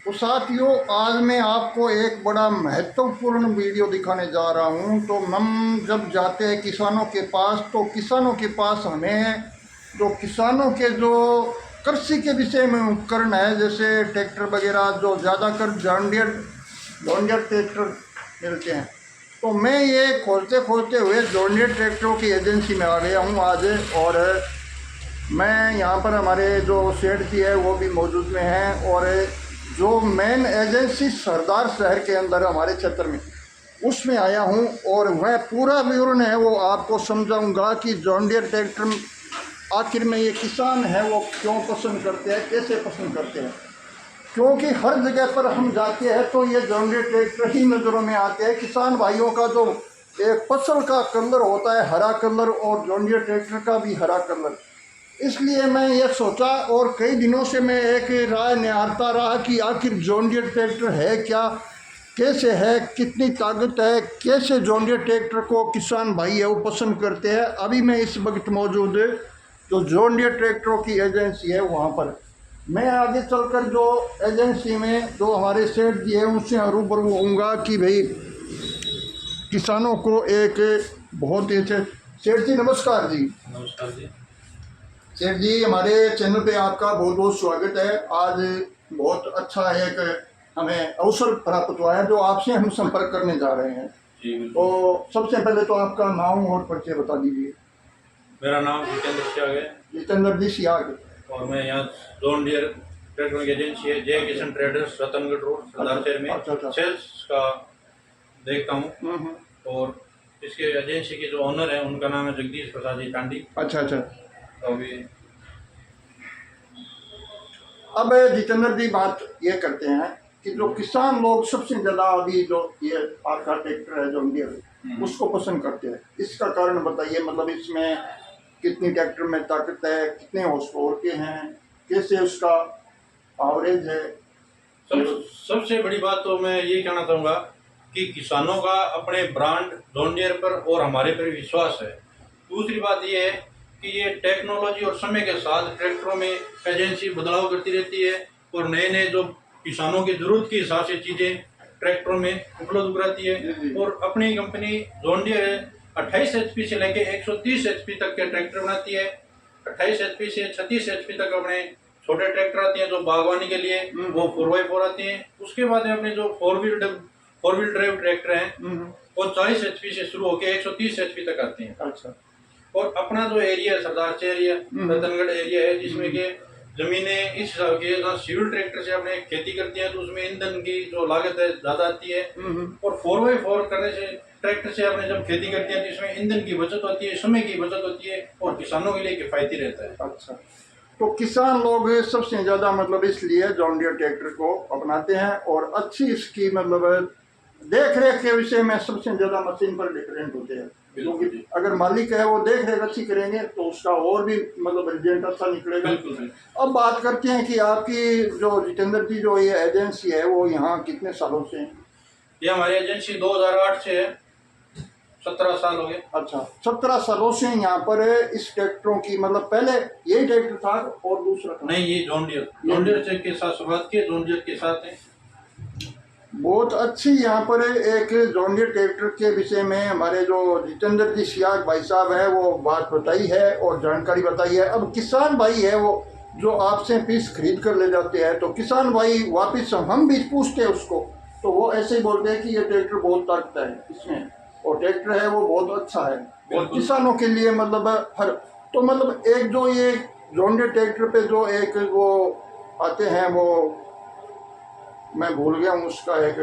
तो साथियों, आज मैं आपको एक बड़ा महत्वपूर्ण वीडियो दिखाने जा रहा हूं। तो हम जब जाते हैं किसानों के पास, तो किसानों के पास हमें जो किसानों के जो कृषि के विषय में उपकरण है, जैसे ट्रैक्टर वगैरह, जो ज़्यादातर जॉन डियर ट्रैक्टर मिलते हैं। तो मैं ये खोलते खोलते हुए जॉन डियर ट्रैक्टरों की एजेंसी में आ गया हूँ आज। और मैं यहाँ पर हमारे जो सेठ जी है वो भी मौजूद में हैं, और जो मेन एजेंसी सरदार शहर के अंदर हमारे क्षेत्र में, उसमें आया हूँ। और वह पूरा विवरण है वो आपको समझाऊंगा कि जॉन डियर ट्रैक्टर आखिर में ये किसान है वो क्यों पसंद करते हैं, कैसे पसंद करते हैं। क्योंकि हर जगह पर हम जाते हैं तो ये जॉन डियर ट्रैक्टर ही नज़रों में आते हैं। किसान भाइयों का जो एक फसल का कलर होता है हरा कलर, और जॉन डियर ट्रैक्टर का भी हरा कलर। इसलिए मैं ये सोचा, और कई दिनों से मैं एक राय निहारता रहा कि आखिर जॉन डियर ट्रैक्टर है क्या, कैसे है, कितनी ताकत है, कैसे जॉन डियर ट्रैक्टर को किसान भाई है वो पसंद करते हैं। अभी मैं इस वक्त मौजूद जो जॉन डियर ट्रैक्टरों की एजेंसी है वहाँ पर। मैं आगे चलकर जो एजेंसी में जो हमारे सेठ जी है उनसे रूबरू होऊंगा कि भाई किसानों को एक बहुत ही अच्छे। सेठ जी नमस्कार जी। नमस्कार जी। सेठ जी, हमारे चैनल पे आपका बहुत बहुत स्वागत है। आज बहुत अच्छा एक हमें अवसर प्राप्त हुआ है जो आपसे हम संपर्क करने जा रहे हैं। जी तो बिल्कुल। सबसे पहले तो आपका नाम और परिचय बता दीजिए। मेरा नाम जितेंद्र सियाग है जितेंद्र जी सियाग। और मैं यहाँ जॉन डियर ट्रैक्टर की एजेंसी है जय किशन ट्रेडर्स रतनगढ़ रोड सरदार शहर में अच्छा। सेल्स का देखता हूँ। हम्म। और इसके एजेंसी के जो ओनर हैं उनका नाम है जगदीश प्रसाद जी टांडी। अच्छा। तो अभी अब जितेंद्र जी, बात ये करते हैं कि जो किसान लोग सबसे ज़्यादा अभी जो ये आपका ट्रैक्टर है जॉन डियर उसको पसंद करते हैं, इसका कारण बताइए। मतलब इसमें कितनी ट्रैक्टर में ताकत है, कितने हॉर्स पावर के हैं, कैसे उसका एवरेज है। सबसे बड़ी बात तो मैं ये कहना चाहूँगा कि किसानों का अपने ब्रांड जॉन डियर पर और हमारे पर विश्वास है। दूसरी बात ये है कि ये टेक्नोलॉजी और समय के साथ ट्रैक्टरों में एजेंसी बदलाव करती रहती है और नए नए जो किसानों की ज़रूरत के हिसाब से चीज़ें ट्रैक्टरों में उपलब्ध कराती है। और अपनी कंपनी जॉन डियर 28 HP से लेके 130 HP तक के ट्रैक्टर बनाती है। 28 HP से 36 HP तक अपने छोटे ट्रैक्टर आते हैं जो बागवानी के लिए, वो 4x4 आते हैं। उसके बाद में अपने जो फोर व्हील ड्राइव ट्रैक्टर हैं वो 40 HP से शुरू होकर 130 HP तक आते हैं। अच्छा। और अपना जो एरिया है सरदार से एरिया रतनगढ़ एरिया है, जिसमें कि जमीनें इस हिसाब के जहाँ सिविल ट्रैक्टर से अपने खेती करती हैं तो उसमें ईंधन की जो लागत है ज़्यादा आती है। और 4x4 करने से ट्रैक्टर से अपने जब खेती करते हैं तो इसमें ईंधन की बचत होती है, समय की बचत होती है और किसानों के लिए किफ़ायती रहता है। अच्छा, तो किसान लोग सबसे ज़्यादा मतलब इसलिए जॉन डियर ट्रैक्टर को अपनाते हैं, और अच्छी इसकी मतलब देख रेख के विषय में सबसे ज़्यादा मशीन पर डिपेंडेंट होते हैं। क्योंकि अगर मालिक है वो देख रेख अच्छी करेंगे तो उसका और भी मतलब रिजल्ट अच्छा निकलेगा। अब बात करते हैं कि आपकी जो जितेंद्र जी जो ये एजेंसी है वो यहाँ कितने सालों से है? ये हमारी एजेंसी 2008 से है, 17 साल हो गए। अच्छा, 17 सालों से यहाँ पर इस ट्रैक्टरों की मतलब पहले यही ट्रैक्टर था और दूसरा था? नहीं, ये जॉन डियर के साथ शुरुआत की, जॉन डियर के साथ है। बहुत अच्छी यहाँ पर एक जॉन डियर ट्रैक्टर के विषय में हमारे जो जितेंद्र जी सियाग भाई साहब है वो बात बताई है और जानकारी बताई है। अब किसान भाई है वो जो आपसे पीस खरीद कर ले जाते हैं, तो किसान भाई वापस हम भी पूछते हैं उसको, तो वो ऐसे ही बोलते हैं कि ये ट्रैक्टर बहुत ताकत है इसमें, और ट्रैक्टर है वो बहुत अच्छा है और किसानों के लिए मतलब हर। तो मतलब एक जो ये जॉन डियर ट्रैक्टर पे जो एक वो आते हैं, वो मैं भूल गया हूँ उसका, एक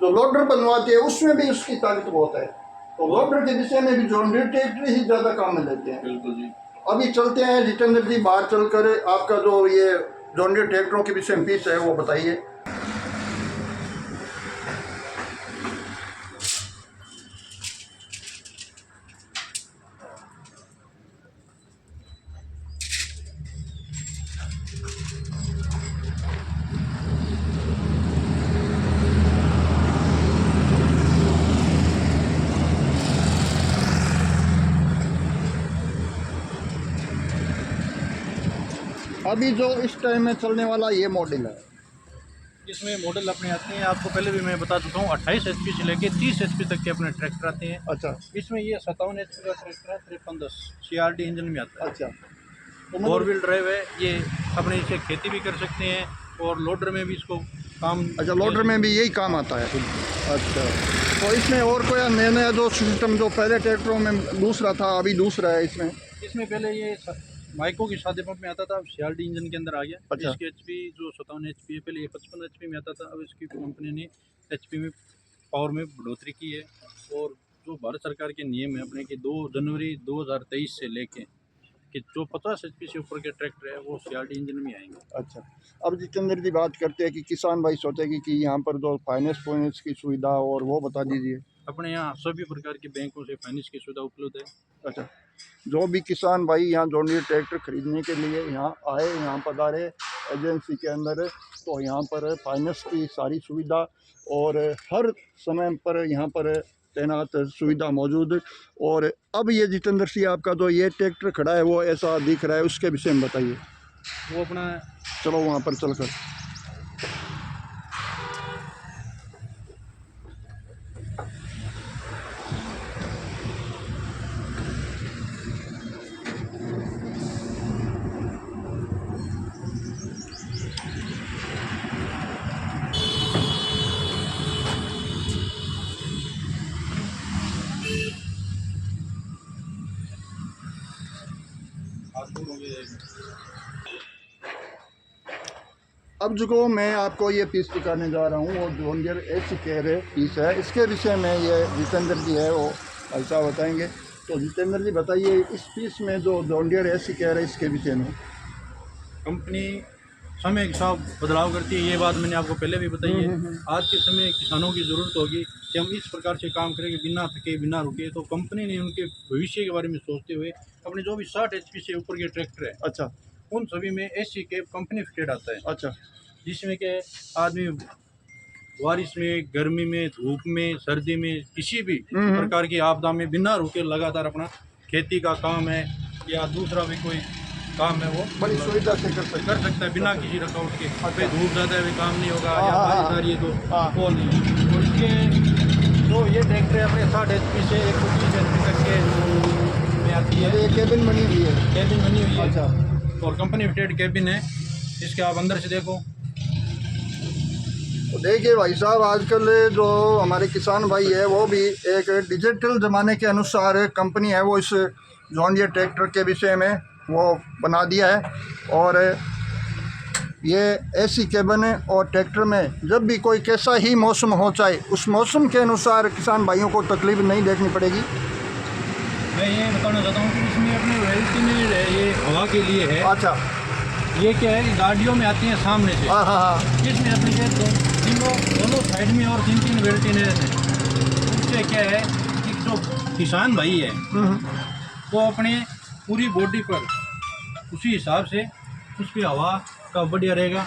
जो लोडर बनवाते हैं उसमें भी उसकी ताकत बहुत है। तो लोडर के विषय में भी जॉन डियर ट्रैक्टर ही ज़्यादा काम में लेते हैं। बिल्कुल जी। अभी चलते हैं जितेंद्र जी, बाहर चलकर आपका जो ये जॉन डियर ट्रैक्टरों के विषय में पीस है वो बताइए। अभी जो इस टाइम में चलने वाला ये मॉडल है, इसमें मॉडल अपने आते हैं, आपको पहले भी मैं बता चुका हूँ, 28 HP से लेके 30 HP तक के अपने ट्रैक्टर आते हैं। अच्छा इसमें ये 57 HP का ट्रैक्टर है, 5310 CRD इंजन में आता है। अच्छा, तो फोर व्हील ड्राइव है ये, अपने इसे खेती भी कर सकते हैं और लोडर में भी इसको काम। अच्छा, लोडर में भी यही काम आता है। अच्छा, तो इसमें और कोई नया नया जो सिस्टम जो पहले ट्रैक्टरों में दूसरा था अभी दूसरा है इसमें पहले ये माइको की सादे पंप में आता था, अब CRD इंजन के अंदर आ गया। अच्छा। इसके HP जो 57 HP है, पहले ये 55 HP में आता था, अब इसकी कंपनी ने HP में पावर में बढ़ोतरी की है। और जो भारत सरकार के नियम है अपने कि 2 जनवरी 2023 से लेके कि जो 50 HP से ऊपर के ट्रैक्टर है वो CRD इंजन में आएंगे। अच्छा, अब जितेंद्र जी बात करते हैं कि किसान भाई सोचेगी कि यहाँ पर जो फाइनेंस की सुविधा और वो बता दीजिए। अपने यहाँ सभी प्रकार के बैंकों से फाइनेंस की सुविधा उपलब्ध है। अच्छा, जो भी किसान भाई यहाँ जॉन डीरे ट्रैक्टर खरीदने के लिए यहाँ आए, यहाँ पधारे एजेंसी के अंदर, तो यहाँ पर फाइनेंस की सारी सुविधा और हर समय पर यहाँ पर तैनात सुविधा मौजूद। और अब ये जितेंद्र सिंह आपका जो ये ट्रैक्टर खड़ा है वो ऐसा दिख रहा है, उसके विषय में बताइए। वो अपना चलो वहाँ पर चलकर। अब जो मैं आपको ये पीस दिखाने जा रहा हूँ वो John Deere AC care piece है, इसके विषय में ये जितेंद्र जी है वो ऐसा बताएंगे। तो जितेंद्र जी बताइए इस पीस में जो जॉन डीरे एसी केयर है इसके विषय में। कंपनी समय के साथ बदलाव करती है, ये बात मैंने आपको पहले भी बताई है। आज के समय किसानों की ज़रूरत होगी कि हम इस प्रकार से काम करेंगे बिना थके बिना रुके, तो कंपनी ने उनके भविष्य के बारे में सोचते हुए अपने जो भी 60 HP से ऊपर के ट्रैक्टर है अच्छा उन सभी में एसी कैप कंपनी फिटेड आता है। अच्छा, जिसमें कि आदमी बारिश में, गर्मी में, धूप में, सर्दी में, किसी भी प्रकार की आपदा में बिना रुके लगातार अपना खेती का काम है या दूसरा भी कोई काम है वो बड़ी सुविधा से कर सकता है बिना किसी रुकावट के। पे धूप ज़्यादा है भी काम नहीं होगा या बारिश आ रही है तो वो नहीं। और इसके जो ये ट्रैक्टर है अपने 60 HP से 130 HP तक के में आती है। ये केबिन बनी हुई है, कैबिन बनी हुई है। अच्छा, और कंपनी फिटेड कैबिन है। इसके आप अंदर से देखो। तो देखिए भाई साहब आजकल जो हमारे किसान भाई है वो भी एक डिजिटल ज़माने के अनुसार कंपनी है वो इस जॉन डीरे ट्रैक्टर के विषय में वो बना दिया है। और ये एसी केबिन है और ट्रैक्टर में जब भी कोई कैसा ही मौसम हो चाहे उस मौसम के अनुसार किसान भाइयों को तकलीफ नहीं देखनी पड़ेगी। मैं ये बताना चाहता हूँ कि इसमें अपने वेल्टिनेट है, ये हवा के लिए है। अच्छा, ये क्या है कि गाड़ियों में आती है सामने से। हाँ हाँ हाँ, इसमें अपने दोनों साइड में और 3 वेल्टिनेट है। उससे क्या है कि जो किसान भाई है वो अपने पूरी बॉडी पर उसी हिसाब से उस पर हवा का बढ़िया रहेगा।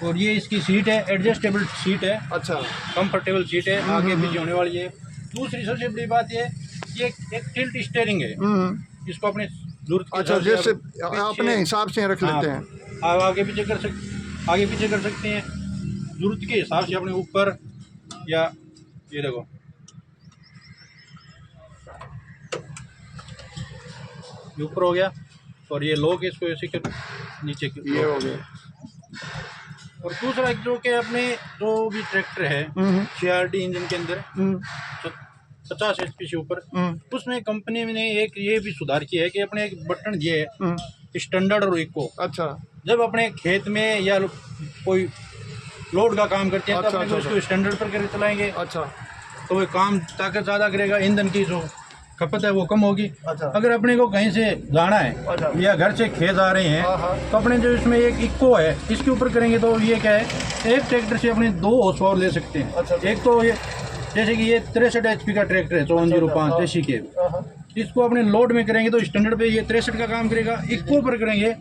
और ये इसकी सीट है, एडजस्टेबल सीट है, अच्छा, कंफर्टेबल सीट है, आगे पीछे होने वाली है। दूसरी सबसे बड़ी बात ये एक टिल्ट स्टीयरिंग है, जिसको अपने जरूरत के अच्छा, हिसाब से जैसे पीछे- अपने हिसाब से रख लेते हैं। आप आगे पीछे कर सकते हैं जरूरत के हिसाब से, अपने ऊपर या ये देखो ये ऊपर हो गया और ये लोग इसको ऐसे कर नीचे ये हो गया। और दूसरा जो कि अपने जो भी ट्रैक्टर है CRD इंजन के अंदर 50 HP से ऊपर, उसमें कंपनी ने एक ये भी सुधार किया है कि अपने एक बटन दिए है स्टैंडर्ड और इको। अच्छा, जब अपने खेत में या कोई लोड का काम करते हैं तो अच्छा, अपने को इसको स्टैंडर्ड पर करके चलाएंगे अच्छा, तो वो काम ताकत ज़्यादा करेगा, ईंधन की जो खपत है वो कम होगी। अच्छा, अगर अपने को कहीं से जाना अच्छा, है या घर से खेत आ रहे हैं हाँ हाँ, तो अपने जो इसमें एक इको है इसके ऊपर करेंगे तो ये क्या है, एक ट्रैक्टर से अपने 2 हॉर्स पावर ले सकते हैं। अच्छा, एक तो ये जैसे कि ये 63 HP का ट्रैक्टर है 5405 एसी के, इसको अपने लोड में करेंगे तो स्टैंडर्ड पे ये 63 का काम करेगा, इको पर करेंगे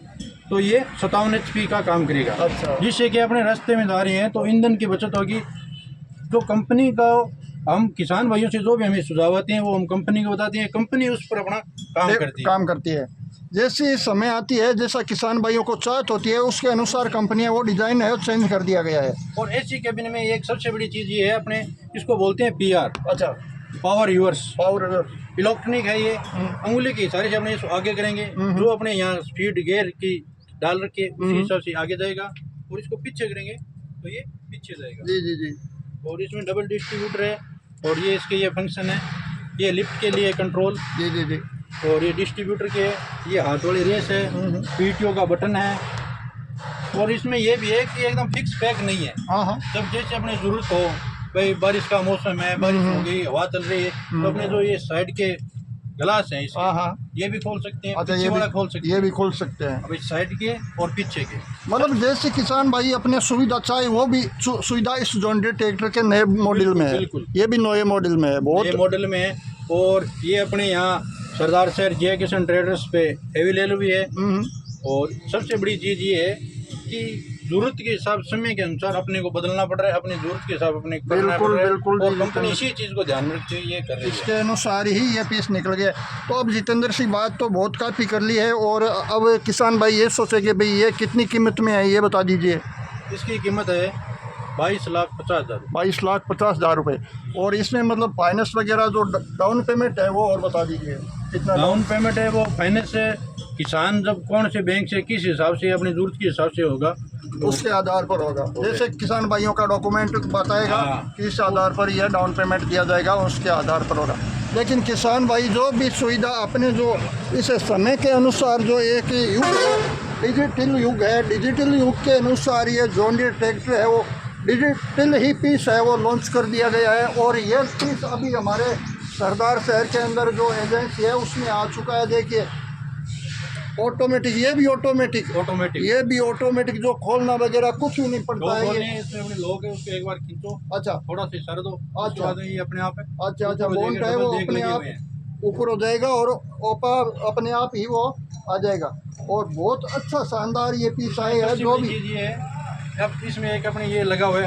तो ये 57 HP का काम करेगा। अच्छा, जिससे कि अपने रास्ते में जा रहे हैं तो ईंधन की बचत होगी। जो कंपनी का हम किसान भाइयों से जो भी हमें सुझाव आते हैं वो हम कंपनी को बताते हैं, कंपनी उस पर अपना काम करती है। काम करती है। जैसे समय आती है, जैसा किसान भाइयों को चाहत होती है, उसके अनुसार कंपनियां वो डिज़ाइन है चेंज कर दिया गया है। और एसी कैबिन में एक सबसे बड़ी चीज़ ये है, अपने इसको बोलते हैं पीआर, अच्छा, पावर यूवर्स। पावर इलेक्ट्रॉनिक है ये, अंगुली के इशारे से अपने इसको आगे करेंगे, जो अपने यहाँ स्पीड गियर की डाल रखे उसी हिसाब से आगे जाएगा, और इसको पीछे करेंगे तो ये पीछे जाएगा। जी जी जी। और इसमें डबल डिस्ट्रीब्यूटर है, और ये इसके ये फंक्शन है, ये लिफ्ट के लिए कंट्रोल, जी जी जी। और ये डिस्ट्रीब्यूटर के, ये हाथ वाली रेस है, पीटीओ का बटन है। और इसमें ये भी है कि एकदम फिक्स पैक नहीं है। हाँ हाँ। जब जैसे अपने ज़रूरत हो, भाई बारिश का मौसम है, बारिश हो गई, हवा चल रही है, तो अपने जो ये साइड के ग्लास हैं इसके, हाँ हाँ। ये भी खोल सकते हैं। अच्छा, पीछे वाला खोल सकते हैं, ये भी खोल सकते हैं। अब इस साइड के और पीछे के। मतलब जैसे किसान भाई अपने सुविधा चाहे वो भी सुविधा इस जॉन डीरे ट्रैक्टर के नए मॉडल में है। बिल्कुल। ये भी नए मॉडल में है, बहुत ये मॉडल में है। और ये अपने यहाँ सरदार शहर जय किशन ट्रेडर्स पे अवेलेबल भी है। और सबसे बड़ी चीज़ ये है कि जरूरत के हिसाब, समय के अनुसार अपने को बदलना पड़ रहा है, अपनी जरूरत के हिसाब अपने करना बिल्कुल पड़ रहा है। बिल्कुल। और कंपनी इसी चीज़ को ध्यान में रखते हुए ये कर रही है। इसके अनुसार ही ये पीस निकल गया। तो अब जितेंद्र सिंह बात तो बहुत काफ़ी कर ली है, और अब किसान भाई ये सोचेंगे भाई ये कितनी कीमत में है, ये बता दीजिए। इसकी कीमत है 22,50,000। 22,50,000 रुपये। और इसमें मतलब फाइनेंस वगैरह जो डाउन पेमेंट है वो और बता दीजिए कितना डाउन पेमेंट है वो फाइनेंस है, किसान जब कौन से बैंक से किस हिसाब से अपनी जरूरत के हिसाब से होगा, उसके आधार पर होगा। जैसे किसान भाइयों का डॉक्यूमेंट बताएगा हाँ। कि इस आधार पर यह डाउन पेमेंट दिया जाएगा, उसके आधार पर होगा। लेकिन किसान भाई जो भी सुविधा अपने जो इस समय के अनुसार जो एक युग है, डिजिटल युग है, डिजिटल युग के अनुसार ये जॉन डीरे ट्रैक्टर है वो डिजिटल ही पीस है, वो लॉन्च कर दिया गया है। और ये पीस अभी हमारे सरदार शहर के अंदर जो एजेंसी है उसमें आ चुका है। देखिए ऑटोमेटिक, ये भी ऑटोमेटिक, ये भी ऑटोमेटिक, जो खोलना वगैरह कुछ भी नहीं पड़ता है। ये इसमें अपने लोग है, उसको एक बार खींचो, अच्छा, थोड़ा सा इशारा दो, उसके अच्छा। बाद ये अपने आप है। अच्छा अच्छा, ऊपर हो बोनट जाएगा, है वो डबल देख अपने लगे आप हुए हैं। ऊपर हो जाएगा और ऊपर अपने आप ही वो आ जाएगा। और बहुत अच्छा शानदार ये पीस आए है। सबसे जो बड़ी भी चीज़ ये है, अब इसमें एक अपने ये लगा हुआ है,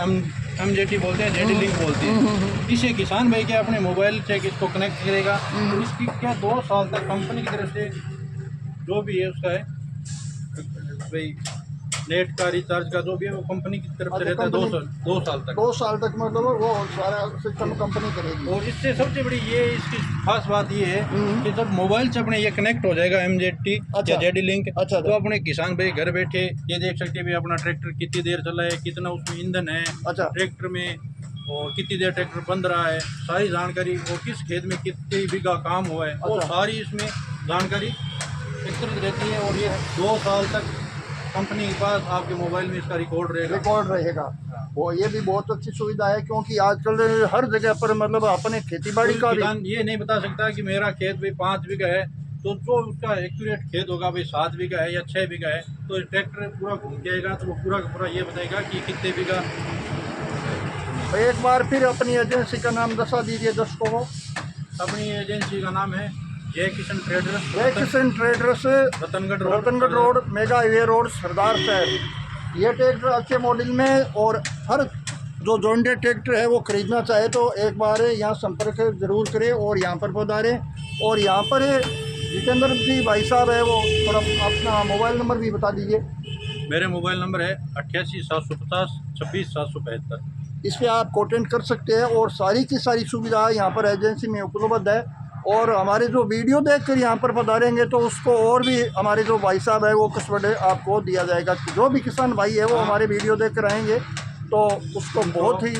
MJT बोलते हैं, जेडी लिंक बोलते हैं। इसे किसान भाई के अपने मोबाइल से इसको कनेक्ट करेगा, तो इसकी क्या 2 साल तक कंपनी की तरफ से जो भी है उसका है भाई, नेट का रिचार्ज का जो भी है वो कंपनी की तरफ से रहता है। 2 साल तक। 2 साल तक मतलब वो सारा सिस्टम कंपनी करेगी। और इससे सबसे बड़ी ये इसकी खास बात ये है कि जब मोबाइल से अपने ये कनेक्ट हो जाएगा MJT अच्छा। या जेडी लिंक, अच्छा। तो अपने किसान भाई घर बैठे ये देख सकते हैं भी अपना ट्रैक्टर कितनी देर चला है, कितना उसमें ईंधन है अच्छा। ट्रैक्टर में, और कितनी देर ट्रैक्टर बंद रहा है, सारी जानकारी, और किस खेत में कितनी बीघा काम हुआ है, वो अच्छा। सारी इसमें जानकारी एकत्रित रहती है। और ये 2 साल तक कंपनी के पास आपके मोबाइल में इसका रिकॉर्ड रहेगा। वो ये भी बहुत अच्छी सुविधा है, क्योंकि आजकल हर जगह पर मतलब अपने खेती बाड़ी का भी किसान ये नहीं बता सकता कि मेरा खेत भाई 5 बीघा है, तो जो उसका एक्यूरेट खेत होगा भाई 7 बीघा है या 6 बीघा है, तो ट्रैक्टर पूरा घूम के आएगा तो वो पूरा का पूरा ये बताएगा कि कितने बीघा। एक बार फिर अपनी एजेंसी का नाम दसा दीजिए दोस्तों को। अपनी एजेंसी का नाम है जय Kishan traders, Jai Kishan traders, Ratangarh road, mega highway road, Sardar Shahar. ये ट्रैक्टर अच्छे मॉडल में, और हर जो जॉन डीरे ट्रैक्टर है वो ख़रीदना चाहे तो एक बार यहाँ संपर्क ज़रूर करें और यहाँ पर पधारें। और यहाँ पर जितेंद्र जी भाई साहब है, वो थोड़ा अपना मोबाइल नंबर भी बता दीजिए। मेरे मोबाइल नंबर है 88 750 26 775। इस पर आप कॉन्टेक्ट कर सकते हैं, और सारी की सारी सुविधा यहाँ पर एजेंसी में उपलब्ध है। और हमारे जो वीडियो देखकर यहाँ पर पधारेंगे तो उसको और भी हमारे जो भाई साहब है वो कसवट आपको दिया जाएगा। जो भी किसान भाई है वो हमारे वीडियो देखकर आएंगे तो उसको बहुत ही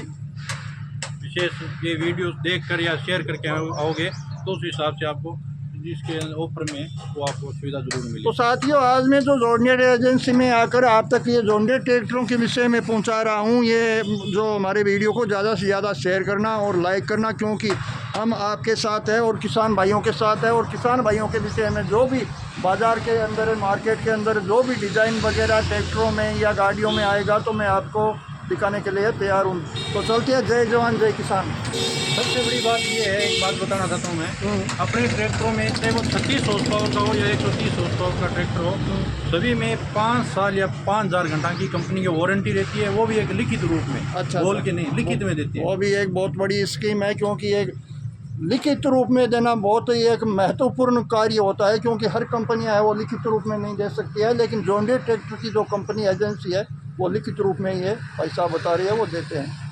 विशेष ये वीडियो देखकर या शेयर करके आओगे तो उस हिसाब से आपको जिसके ऑफर में वो आपको सुविधा जरूर मिलेगी। तो साथियों, आज मैं जो जॉन डीरे एजेंसी में आकर आप तक ये जॉन डीरे ट्रैक्टरों के विषय में पहुंचा रहा हूं, ये जो हमारे वीडियो को ज़्यादा से ज़्यादा शेयर करना और लाइक करना, क्योंकि हम आपके साथ हैं और किसान भाइयों के साथ है। और किसान भाइयों के विषय में जो भी बाज़ार के अंदर, मार्केट के अंदर जो भी डिज़ाइन वगैरह ट्रैक्टरों में या गाड़ियों में आएगा तो मैं आपको दिखाने के लिए तैयार हूँ। तो चलते हैं, जय जवान जय किसान। सबसे बड़ी बात ये है, एक बात बताना चाहता हूँ मैं, अपने ट्रैक्टरों में चाहे वो 36 हॉर्स पावर का हो या 130 हॉर्स पावर का ट्रैक्टर हो, सभी में 5 साल या 5000 घंटा की कंपनी की वारंटी रहती है, वो भी एक लिखित रूप में। अच्छा, बोल के नहीं, लिखित में देती है। वो भी एक बहुत बड़ी स्कीम है, क्योंकि एक लिखित रूप में देना बहुत ही एक महत्वपूर्ण कार्य होता है, क्योंकि हर कंपनियां है वो लिखित रूप में नहीं दे सकती है, लेकिन जॉन डीरे ट्रैक्टर की जो कंपनी एजेंसी है वो लिखित रूप में ये पैसा बता रही है, वो देते हैं।